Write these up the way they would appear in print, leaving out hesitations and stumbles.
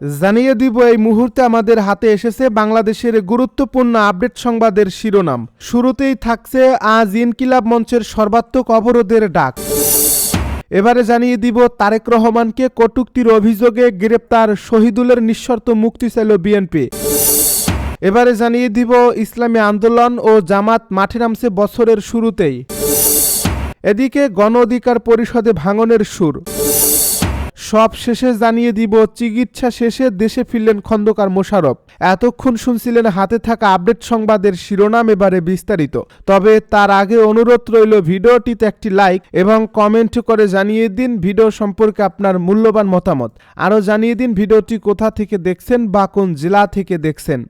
জানিয়ে দিব এই মুহূর্তে আমাদের হাতে এসেছে বাংলাদেশের গুরুত্বপূর্ণ আপডেট সংবাদের শিরোনাম। শুরুতেই থাকছে আজ ইনকিলাব মঞ্চের সর্বাত্মক অবরোধের ডাক। এবারে জানিয়ে দিব তারেক রহমানকে কটূক্তির অভিযোগে গ্রেপ্তার শহীদুলের নিঃশর্ত মুক্তি চাইল বিএনপি। এবারে জানিয়ে দিব ইসলামী আন্দোলন ও জামাত মাঠে নামছে বছরের শুরুতেই। এদিকে গণ অধিকার পরিষদে ভাঙনের সুর। সব শেষে জানিয়ে দিব চিকিৎসা শেষে দেশে ফিরলেন খন্দকার মোশাররফ। এতক্ষণ শুনছিলেন হাতে থাকা আপডেট সংবাদের শিরোনাম, এবারে বিস্তারিত। তবে তার আগে অনুরোধ রইল ভিডিওটিতে একটি লাইক এবং কমেন্ট করে জানিয়ে দিন ভিডিও সম্পর্কে আপনার মূল্যবান মতামত। আরও জানিয়ে দিন ভিডিওটি কোথা থেকে দেখছেন বা কোন জেলা থেকে দেখছেন।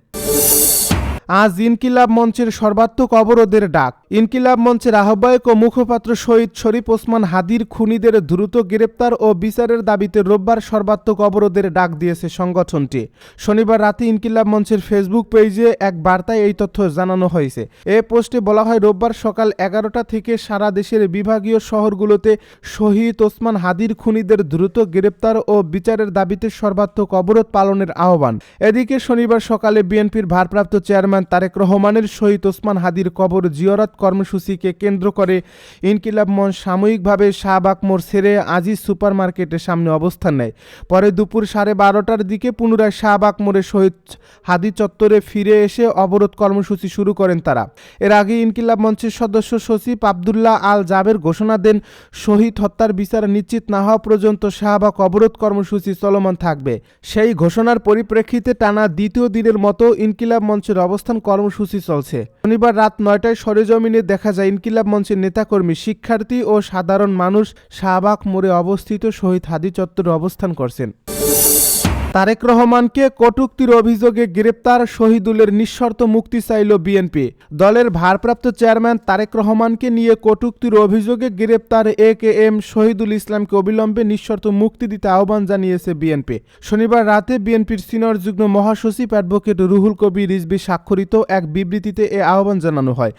আজ ইনকিলাব মঞ্চের সর্বাত্মক অবরোধের ডাক। ইনকিলাব মঞ্চের আহ্বায়ক ও মুখপাত্র শহীদ শরীফ ওসমান হাদির খুনিদের দ্রুত গ্রেপ্তার ও বিচারের দাবিতে রোববার সর্বাত্মক অবরোধের ডাক দিয়েছে সংগঠনটি। শনিবার রাতে ইনকিলাব মঞ্চের ফেসবুক পেজে এক বার্তায় এই তথ্য জানানো হয়েছে। এ পোস্টে বলা হয়, রোববার সকাল 11টা থেকে সারা দেশের বিভাগীয় শহরগুলোতে শহীদ ওসমান হাদির খুনিদের দ্রুত গ্রেপ্তার ও বিচারের দাবিতে সর্বাত্মক অবরোধ পালনের আহ্বান। এদিকে শনিবার সকালে বিএনপির ভারপ্রাপ্ত চেয়ারম্যান তারেক রহমানের শহীদ ওসমান হাদির কবর জিয়ারত কর্মসূচিকে কেন্দ্র করে ইনকিলাব মঞ্চ সাময়িকভাবে শাহবাগ মোড় ছেড়ে আজিজ সুপার মার্কেটের সামনে অবস্থান নেয়। পরে দুপুর 12:30টার দিকে পুনরায় শাহবাগ মোড়ে শহীদ হাদি চত্বরে ফিরে এসে অবরোধ কর্মসূচি শুরু করেন তারা। এর আগে ইনকিলাব মঞ্চের সদস্য সচিব আবদুল্লাহ আল জাবের ঘোষণা দেন, শহীদ হত্যার বিচার নিশ্চিত না হওয়া পর্যন্ত শাহবাগ অবরোধ কর্মসূচি চলমান থাকবে। সেই ঘোষণার পরিপ্রেক্ষিতে টানা দ্বিতীয় দিনের মতো ইনকিলাব মঞ্চের অবস্থান কর্মসূচি চলছে। শনিবার রাত 9টায় সরেজমিনে দেখা যায় ইনকিলাব মঞ্চের নেতাকর্মী, শিক্ষার্থী ও সাধারণ মানুষ শাহবাগ মোড়ে অবস্থিত শহীদ হাদি চত্বরে অবস্থান করছেন। তারেক রহমানকে কটূক্তির অভিযোগে গ্রেপ্তার শহীদুলের নিঃশর্ত মুক্তি চাইল বিএনপি। দলের ভারপ্রাপ্ত চেয়ারম্যান তারেক রহমানকে নিয়ে কটূক্তির অভিযোগে গ্রেপ্তার একেএম শহীদুল ইসলামকে অবিলম্বে নিঃশর্ত মুক্তি দিতে আহ্বান জানিয়েছে বিএনপি। শনিবার রাতে বিএনপির সিনিয়র যুগ্ম মহাসচিব অ্যাডভোকেট রুহুল কবির রিজভী স্বাক্ষরিত এক বিবৃতিতে এ আহ্বান জানানো হয়।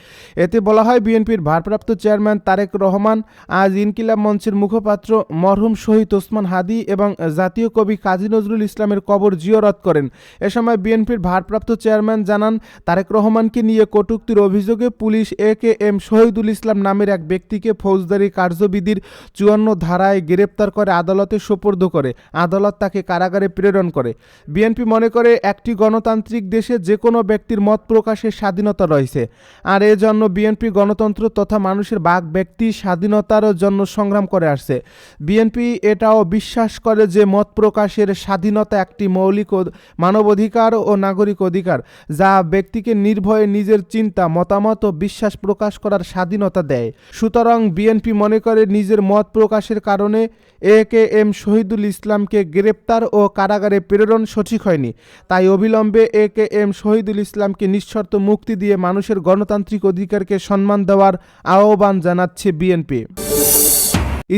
এতে বলা হয়, বিএনপির ভারপ্রাপ্ত চেয়ারম্যান তারেক রহমান আজ ইনকিলাব মঞ্চের মুখপাত্র মরহুম শহীদ ওসমান হাদি এবং জাতীয় কবি কাজী নজরুল ইসলামের কবর জিয়ারত করেন। এ সময় বিএনপির ভারপ্রাপ্ত চেয়ারম্যান জানান, তারেক রহমানকে নিয়ে কটূক্তির অভিযোগে পুলিশ একেএম শহীদুল ইসলাম নামের এক ব্যক্তিকে ফৌজদারি কার্যবিধির 54 ধারায় গ্রেপ্তার করে আদালতে সোপর্দ করে। আদালত তাকে কারাগারে প্রেরণ করে। বিএনপি মনে করে, একটি গণতান্ত্রিক দেশে যে কোনো ব্যক্তির মত প্রকাশের স্বাধীনতা রয়েছে, আর এজন্য বিএনপি গণতন্ত্র তথা মানুষের বাক ব্যক্তি স্বাধীনতার জন্য সংগ্রাম করে আসছে। বিএনপি এটাও বিশ্বাস করে যে মত প্রকাশের স্বাধীনতা একটি মৌলিক মানবাধিকার ও নাগরিক অধিকার, যা ব্যক্তিকে নির্ভয়ে নিজের চিন্তা, মতামত ও বিশ্বাস প্রকাশ করার স্বাধীনতা দেয়। সুতরাং বিএনপি মনে করে, নিজের মত প্রকাশের কারণে একেএম শহীদুল ইসলামকে গ্রেপ্তার ও কারাগারে প্রেরণ সঠিক হয়নি। তাই অবিলম্বে একেএম শহীদুল ইসলামকে নিঃশর্ত মুক্তি দিয়ে মানুষের গণতান্ত্রিক অধিকারকে সম্মান দেওয়ার আহ্বান জানাচ্ছে বিএনপি।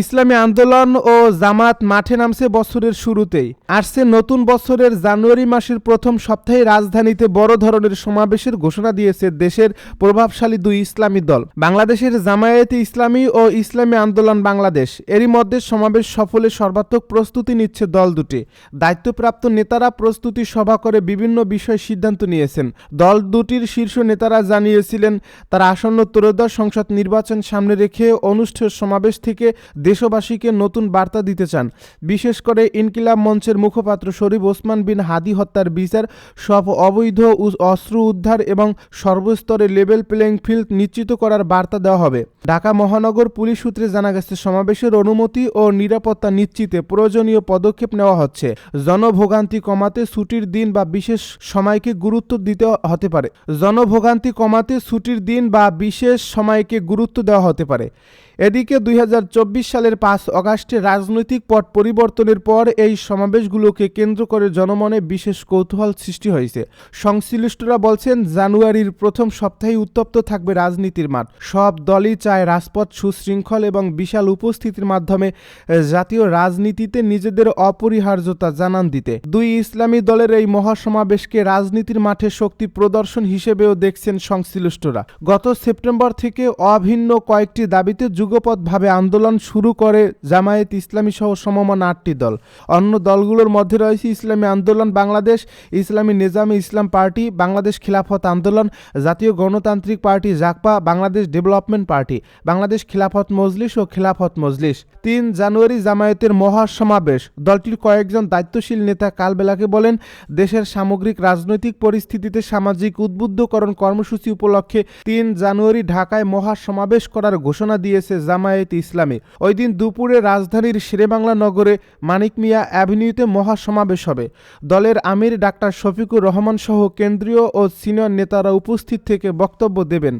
ইসলামী আন্দোলন ও জামাত মাঠে নামছে বছরের শুরুতেই। আসছে নতুন বছরের জানুয়ারি মাসের প্রথম সপ্তাহে রাজধানীতে বড় ধরনের সমাবেশের ঘোষণা দিয়েছে দেশের প্রভাবশালী দুই ইসলামী দল, বাংলাদেশের জামায়াতে ইসলামী ও ইসলামী আন্দোলন বাংলাদেশ। এরই মধ্যে সমাবেশ সফলে সর্বাত্মক প্রস্তুতি নিচ্ছে দল দুটি। দায়িত্বপ্রাপ্ত নেতারা প্রস্তুতি সভা করে বিভিন্ন বিষয়ে সিদ্ধান্ত নিয়েছেন। দল দুটির শীর্ষ নেতারা জানিয়েছিলেন, তারা আসন্ন ত্রয়োদশ সংসদ নির্বাচন সামনে রেখে অনুষ্ঠেয় সমাবেশ থেকে দেশবাসীকে নতুন বার্তা দিতে চান। বিশেষ করে ইনকিলাব মঞ্চের মুখপাত্র শরীফ ওসমান বিন হাদি হত্যার বিচার, সব অবৈধ অস্ত্র উদ্ধার এবং সর্বস্তরে লেভেল প্লেইং ফিল্ড নিশ্চিত করার বার্তা দেওয়া হবে। ঢাকা মহানগর পুলিশ সূত্রে জানা গেছে, সমাবেশের অনুমতি ও নিরাপত্তা নিশ্চিতে প্রয়োজনীয় পদক্ষেপ নেওয়া হচ্ছে। জনভোগান্তি কমাতে ছুটির দিন বা বিশেষ সময়কে গুরুত্ব দিতে হতে পারে। জনভোগান্তি কমাতে ছুটির দিন বা বিশেষ সময়কে গুরুত্ব দেওয়া হতে পারে। এদিকে 2024 সালের 5 অগাস্টে রাজনৈতিক পট পরিবর্তনের পর এই সমাবেশগুলোকে কেন্দ্র করে জনমনে বিশেষ কৌতূহল সৃষ্টি হয়েছে। সংশ্লিষ্টরা বলছেন, জানুয়ারির প্রথম সপ্তাহে উত্তপ্ত থাকবে রাজনীতির মাঠ। সব দলই চায় রাজপথ সুশৃঙ্খল এবং বিশাল উপস্থিতির মাধ্যমে জাতীয় রাজনীতিতে নিজেদের অপরিহার্যতা জানান দিতে। দুই ইসলামী দলের এই মহাসমাবেশকে রাজনীতির মাঠে শক্তি প্রদর্শন হিসেবেও দেখছেন সংশ্লিষ্টরা। গত সেপ্টেম্বর থেকে অভিন্ন কয়েকটি দাবিতে যুগপৎভাবে আন্দোলন শুরু করে জামায়াত ইসলামী সহ সমমান 8টি দল। অন্য দলগুলোর মধ্যে রয়েছে ইসলামী আন্দোলন বাংলাদেশ, ইসলামী নিজামে ইসলাম পার্টি, বাংলাদেশ খিলাফত আন্দোলন, জাতীয় গণতান্ত্রিক party JAGPA, Bangladesh development party, Bangladesh খিলাফত মজলিস ও খিলাফত মজলিস। 3 জানুয়ারি জামায়াতের মহাসমাবেশ। দলটির কয়েকজন দায়িত্বশীল নেতা কালবেলাকে বলেন, দেশের সামগ্রিক রাজনৈতিক পরিস্থিতিতে সামাজিক উদ্বুদ্ধকরণ কর্মসূচি উপলক্ষে 3 জানুয়ারি ঢাকায় মহাসমাবেশ করার ঘোষণা দিয়েছে জামায়াত ইসলামী। ওই দিন দুপুরে রাজধানীর শেরেবাংলা নগরে মানিক মিয়া অ্যাভিনিউতে মহাসমাবেশ হবে। দলের আমির ডাক্তার শফিকুর রহমান সহ কেন্দ্রীয় ও সিনিয়র নেতারা উপস্থিত থেকে বক্তব্য দেবেন।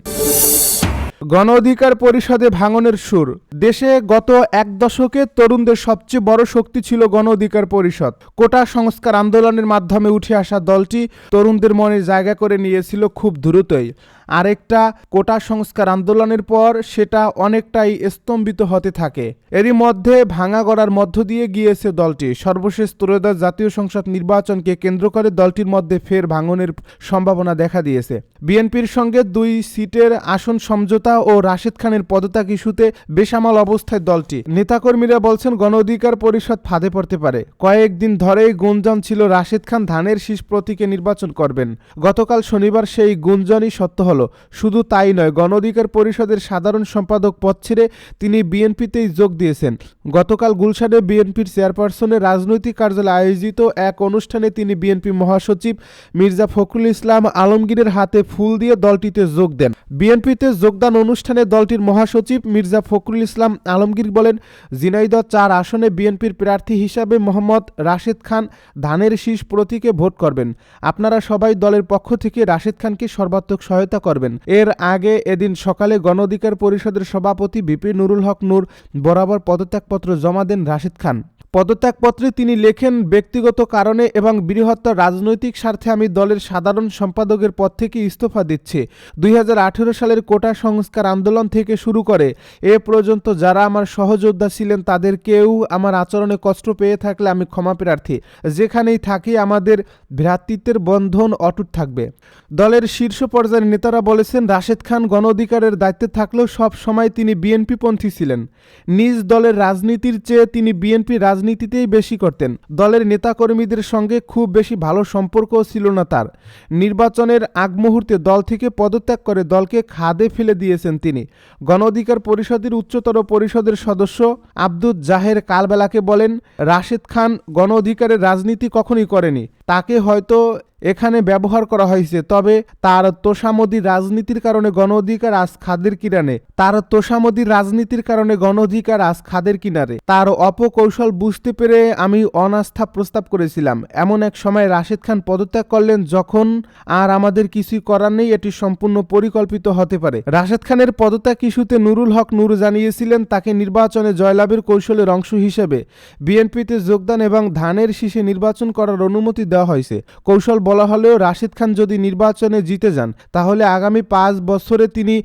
গণ অধিকার পরিষদে ভাঙনের সুর। দেশে গত 1 দশকে তরুণদের সবচেয়ে বড় শক্তি ছিল গণ অধিকার পরিষদ। কোটা সংস্কার আন্দোলনের মাধ্যমে উঠে আসা দলটি তরুণদের মনে জায়গা করে নিয়েছিল খুব দ্রুতই। আরেকটা কোটা সংস্কার আন্দোলনের পর সেটা অনেকটাই স্তম্ভিত হতে থাকে। এরই মধ্যে ভাঙা গড়ার মধ্য দিয়ে গিয়েছে দলটি। সর্বশেষ ত্রয়োদশ জাতীয় সংসদ নির্বাচনকে কেন্দ্র করে দলটির মধ্যে ফের ভাঙনের সম্ভাবনা দেখা দিয়েছে। বিএনপির সঙ্গে 2 সিটের আসন সমঝোতা ও রাশেদ খানের পদত্যাগ ইস্যুতে বেসামাল অবস্থায় দলটি। নেতাকর্মীরা বলছেন গণ অধিকার পরিষদ ফাঁদে পড়তে পারে। কয়েকদিন ধরেই গুঞ্জন ছিল রাশেদ খান ধানের শীষ প্রতীকে নির্বাচন করবেন। গতকাল শনিবার সেই গুঞ্জনই সত্য হলো। শুধু তাই নয়, গণ অধিকার পরিষদের সাধারণ সম্পাদক পদ ছেড়ে তিনি বিএনপিতেই যোগ দিয়েছেন। গতকাল গুলশানে বিএনপির চেয়ারপারসনের রাজনৈতিক কার্যালয়ে আয়োজিত এক অনুষ্ঠানে তিনি বিএনপি মহাসচিব মির্জা ফখরুল ইসলাম আলমগীরের হাতে ফুল দিয়ে দলটিতে যোগ দেন। বিএনপিতে যোগদান অনুষ্ঠানে দলটির মহাসচিব মির্জা ফখরুল ইসলাম আলমগীর বলেন, ঝিনাইদহ 4 আসনে বিএনপির প্রার্থী হিসাবে মোহাম্মদ রাশেদ খান ধানের শীষ প্রতীকে ভোট করবেন। আপনারা সবাই দলের পক্ষ থেকে রাশেদ খানকে সর্বাত্মক সহায়তা করবেন। এর আগে এদিন সকালে গণ অধিকার পরিষদের সভাপতি ভিপি নুরুল হক নূর বরাবর পদত্যাগপত্র জমা দেন রাশেদ খান। পদত্যাগপত্রে তিনি লেখেন, ব্যক্তিগত কারণে এবং বৃহত্তর রাজনৈতিক স্বার্থে আমি দলের সাধারণ সম্পাদকের পদ থেকে ইস্তফা দিচ্ছি। 2018 সালের কোটা সংস্কার আন্দোলন থেকে শুরু করে এ পর্যন্ত যারা আমার সহযোদ্ধা ছিলেন তাদের কেউ আমার আচরণে কষ্ট পেয়ে থাকলে আমি ক্ষমা প্রার্থী। যেখানেই থাকি আমাদের ভ্রাতৃত্বের বন্ধন অটুট থাকবে। দলের শীর্ষ পর্যায়ের নেতারা বলেছেন, রাশেদ খান গণ অধিকারের দায়িত্বে থাকলেও সব সময় তিনি বিএনপিপন্থী ছিলেন। নিজ দলের রাজনীতির চেয়ে তিনি বিএনপি রাজনীতিতেই বেশি করতেন। দলের নেতাকর্মীদের সঙ্গে খুব বেশি ভালো সম্পর্কও ছিল না তার। নির্বাচনের আগ মুহূর্তে দল থেকে পদত্যাগ করে দলকে খাদে ফেলে দিয়েছেন তিনি। গণ অধিকার পরিষদের উচ্চতর পরিষদের সদস্য আব্দুল জাহের কালবেলাকে বলেন, রাশেদ খান গণ অধিকারের রাজনীতি কখনোই করেনি। তাকে হয়তো এখানে ব্যবহার করা হয়েছে, তবে তার তোষামোদীর রাজনীতির কারণে গণ অধিকার আজ খাদের কিনারে। তার অপকৌশল বুঝতে পেরে আমি অনাস্থা প্রস্তাব করেছিলাম। এমন এক সময় রাশেদ খান পদত্যাগ করলেন যখন আর আমাদের কিছুই করার নেই, এটি সম্পূর্ণ পরিকল্পিত হতে পারে। রাশেদ খানের পদত্যাগ ইস্যুতে নুরুল হক নূর জানিয়েছিলেন, তাকে নির্বাচনে জয়লাভের কৌশলের অংশ হিসেবে বিএনপিতে যোগদান এবং ধানের শীষে নির্বাচন করার অনুমতি দেওয়া হয়েছে। কৌশল বলা হলেও রাশেদ খান যদি নির্বাচনে জিতে যান তাহলে আগামী 5 বছরে তিনি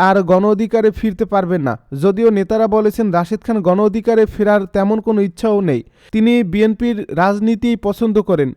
আর গণ অধিকারে ফিরতে পারবেন না। যদিও নেতারা বলেছেন রাশেদ খান গণ অধিকারে ফেরার তেমন কোনো ইচ্ছাও নেই, তিনি বিএনপির রাজনীতি পছন্দ করেন।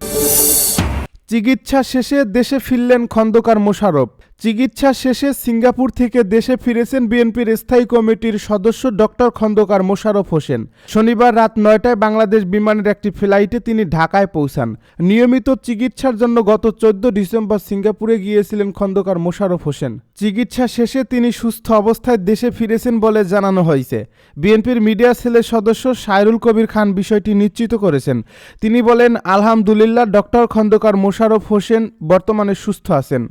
চিকিৎসা শেষে দেশে ফিরলেন খন্দকার মোশাররফ। চিকিৎসা শেষে সিঙ্গাপুর থেকে দেশে ফিরেছেন বিএনপির স্থায়ী কমিটির সদস্য ডক্টর খন্দকার মোশাররফ হোসেন। শনিবার রাত 9টায় বাংলাদেশ বিমানের একটি ফ্লাইটে তিনি ঢাকায় পৌঁছান। নিয়মিত চিকিৎসার জন্য গত 14 ডিসেম্বর সিঙ্গাপুরে গিয়েছিলেন খন্দকার মোশাররফ হোসেন। চিকিৎসা শেষে তিনি সুস্থ অবস্থায় দেশে ফিরেছেন বলে জানানো হয়েছে। বিএনপির মিডিয়া সেলের সদস্য সায়রুল কবির খান বিষয়টি নিশ্চিত করেছেন। তিনি বলেন, আলহামদুলিল্লাহ, ডক্টর খন্দকার মোশাররফ হোসেন বর্তমানে সুস্থ আছেন।